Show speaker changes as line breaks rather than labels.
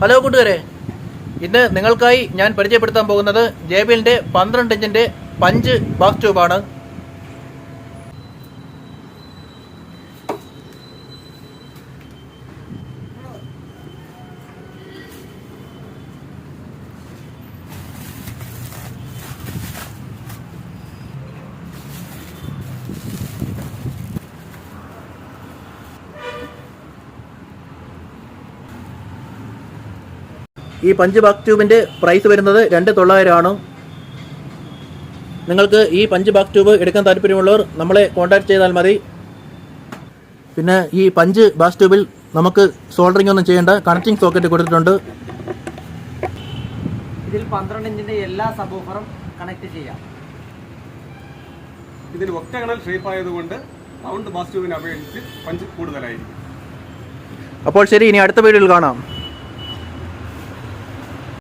Hello കൂട്ടുകാരെ, ഇന്ന് നിങ്ങൾക്കായി ഞാൻ പരിചയപ്പെടുത്താൻ പോകുന്നത് JBLന്റെ 12 ഇഞ്ചിന്റെ പഞ്ച് ബോക്സ് ട്യൂബാണ്. ഈ പഞ്ച് ബോക്സ് ട്യൂബിൻ്റെ പ്രൈസ് വരുന്നത് 2900 ആണ്. നിങ്ങൾക്ക് ഈ പഞ്ച് ബോക്സ് ട്യൂബ് എടുക്കാൻ താല്പര്യമുള്ളവർ നമ്മളെ കോൺടാക്ട് ചെയ്താൽ മതി. പിന്നെ ഈ പഞ്ച് ബോക്സ് ട്യൂബിൽ നമുക്ക് സോൾഡറിംഗ് ഒന്നും ചെയ്യേണ്ട, കണക്റ്റിംഗ് സോക്കറ്റ് കൊടുത്തിട്ടുണ്ട്.
ഇതിൽ 12 ഇഞ്ചിന്റെ എല്ലാ സബൂഫറും കണക്ട് ചെയ്യാം.
ഇതിൽ ഒക്ടഗണൽ ഷേപ്പ് ആയതുകൊണ്ട് റൗണ്ട് ബോക്സ് ട്യൂബിനെ അപേക്ഷിച്ച് പഞ്ച് കൂടുതലായിരിക്കും.
അപ്പോൾ ശരി, ഇനി അടുത്ത വീഡിയോയിൽ കാണാം.